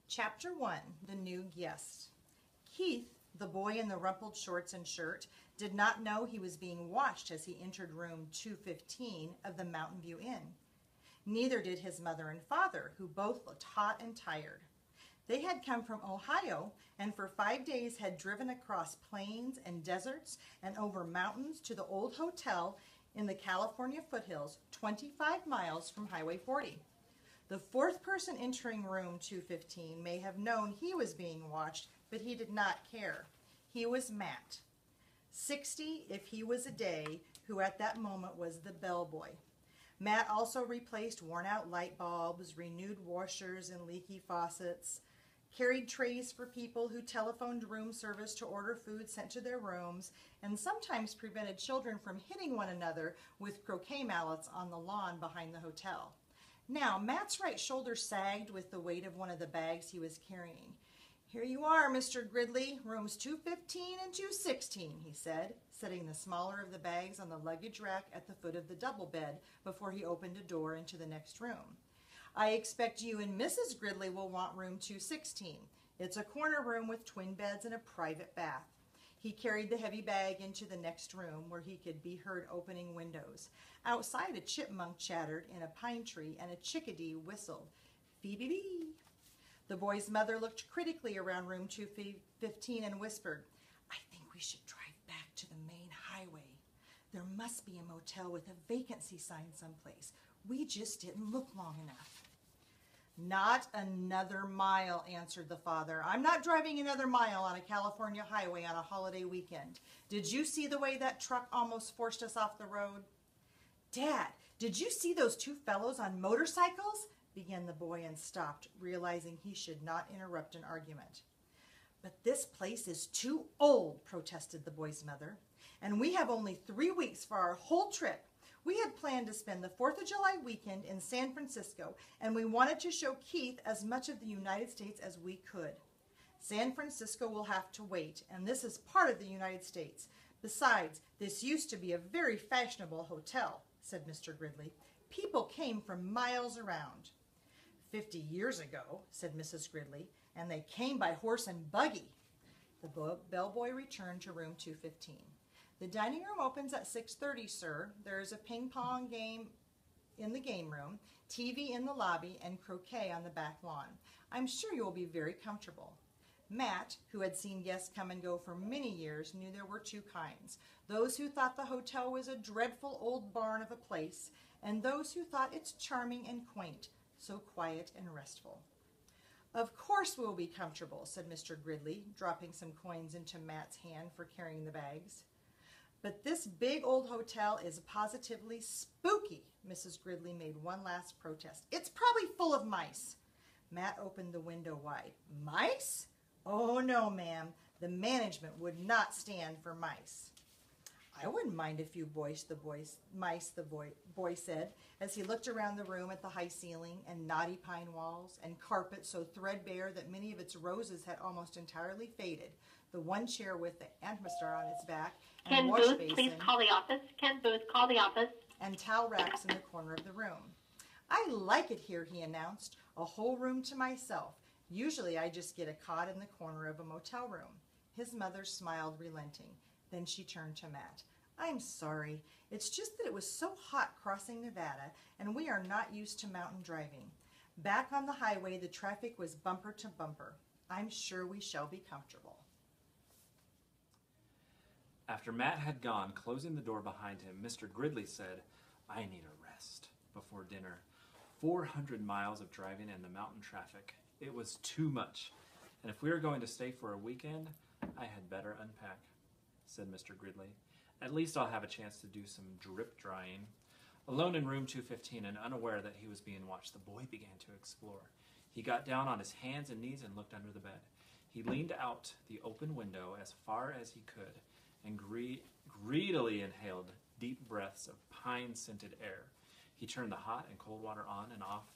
Chapter 1, The New Guest. Keith, the boy in the rumpled shorts and shirt, did not know he was being watched as he entered room 215 of the Mountain View Inn. Neither did his mother and father, who both looked hot and tired. They had come from Ohio and for 5 days had driven across plains and deserts and over mountains to the old hotel in the California foothills, 25 miles from Highway 40. The fourth person entering room 215 may have known he was being watched, but he did not care. He was Matt, 60 if he was a day, who at that moment was the bellboy. Matt also replaced worn-out light bulbs, renewed washers and leaky faucets, carried trays for people who telephoned room service to order food sent to their rooms, and sometimes prevented children from hitting one another with croquet mallets on the lawn behind the hotel. Now, Matt's right shoulder sagged with the weight of one of the bags he was carrying. "Here you are, Mr. Gridley, rooms 215 and 216, he said, setting the smaller of the bags on the luggage rack at the foot of the double bed before he opened a door into the next room. "I expect you and Mrs. Gridley will want room 216. It's a corner room with twin beds and a private bath." He carried the heavy bag into the next room where he could be heard opening windows. Outside, a chipmunk chattered in a pine tree and a chickadee whistled. "Phoebe-bee." The boy's mother looked critically around room 215 and whispered, "I think we should drive back to the main highway. There must be a motel with a vacancy sign someplace. We just didn't look long enough." "Not another mile," answered the father. "I'm not driving another mile on a California highway on a holiday weekend. Did you see the way that truck almost forced us off the road?" "Dad, did you see those two fellows on motorcycles?" began the boy and stopped, realizing he should not interrupt an argument. "But this place is too old," protested the boy's mother, "and we have only 3 weeks for our whole trip. We had planned to spend the 4th of July weekend in San Francisco, and we wanted to show Keith as much of the United States as we could. San Francisco will have to wait, and this is part of the United States. Besides, this used to be a very fashionable hotel," said Mr. Gridley. "People came from miles around." "50 years ago," said Mrs. Gridley, "and they came by horse and buggy." The bellboy returned to room 215. "The dining room opens at 6:30, sir. There is a ping-pong game in the game room, TV in the lobby, and croquet on the back lawn. I'm sure you will be very comfortable." Matt, who had seen guests come and go for many years, knew there were two kinds: those who thought the hotel was a dreadful old barn of a place, and those who thought it charming and quaint, so quiet and restful. "Of course we'll be comfortable," said Mr. Gridley, dropping some coins into Matt's hand for carrying the bags. "But this big old hotel is positively spooky," Mrs. Gridley made one last protest. "It's probably full of mice." Matt opened the window wide. "Mice? Oh, no, ma'am. The management would not stand for mice." "I wouldn't mind a few mice," the boy said, as he looked around the room at the high ceiling and knotty pine walls and carpet so threadbare that many of its roses had almost entirely faded, the one chair with the amphister on its back and wash basin. Please call the office. Ken Booth, call the office. And towel racks in the corner of the room. "I like it here," he announced, "a whole room to myself. Usually I just get a cot in the corner of a motel room." His mother smiled, relenting. Then she turned to Matt. "I'm sorry. It's just that it was so hot crossing Nevada, and we are not used to mountain driving. Back on the highway, the traffic was bumper to bumper. I'm sure we shall be comfortable." After Matt had gone, closing the door behind him, Mr. Gridley said, "I need a rest before dinner. 400 miles of driving and the mountain traffic. It was too much. And if we are going to stay for a weekend, I had better unpack," said Mr. Gridley. "At least I'll have a chance to do some drip drying." Alone in room 215 and unaware that he was being watched, the boy began to explore. He got down on his hands and knees and looked under the bed. He leaned out the open window as far as he could and greedily inhaled deep breaths of pine-scented air. He turned the hot and cold water on and off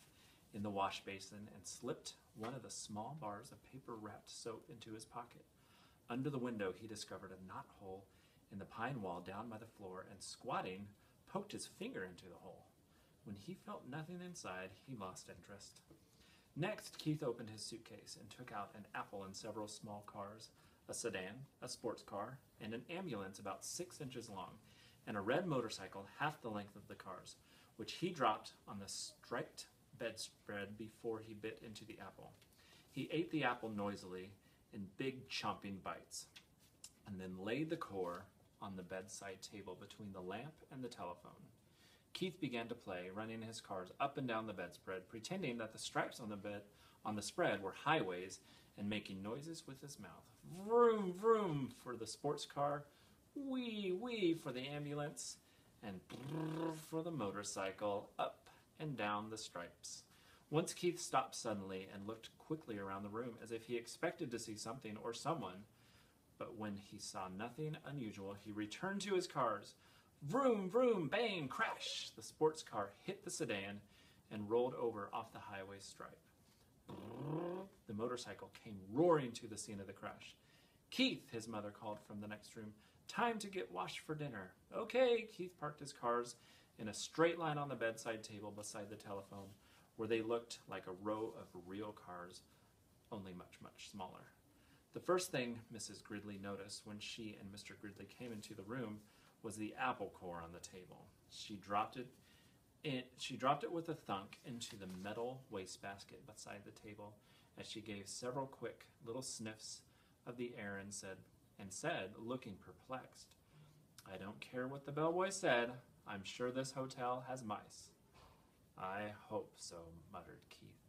in the wash basin and slipped one of the small bars of paper-wrapped soap into his pocket. Under the window, he discovered a knothole in the pine wall down by the floor, and squatting, poked his finger into the hole. When he felt nothing inside, he lost interest. Next, Keith opened his suitcase and took out an apple and several small cars, a sedan, a sports car, and an ambulance about 6 inches long, and a red motorcycle half the length of the cars, which he dropped on the striped bedspread before he bit into the apple. He ate the apple noisily in big chomping bites, and then laid the core on the bedside table between the lamp and the telephone. Keith began to play, running his cars up and down the bedspread, pretending that the stripes on the spread were highways and making noises with his mouth. Vroom, vroom for the sports car, wee, wee for the ambulance, and brrr for the motorcycle, up and down the stripes. Once Keith stopped suddenly and looked quickly around the room as if he expected to see something or someone, but when he saw nothing unusual, he returned to his cars. Vroom, vroom, bang, crash! The sports car hit the sedan and rolled over off the highway stripe. Brrr, the motorcycle came roaring to the scene of the crash. Keith, his mother called from the next room, time to get washed for dinner. Okay, Keith parked his cars in a straight line on the bedside table beside the telephone, where they looked like a row of real cars, only much, much smaller. The first thing Mrs. Gridley noticed when she and Mr. Gridley came into the room was the apple core on the table. She dropped it with a thunk into the metal wastebasket beside the table as she gave several quick little sniffs of the air and said, looking perplexed, "I don't care what the bellboy said. I'm sure this hotel has mice." "I hope so," muttered Keith.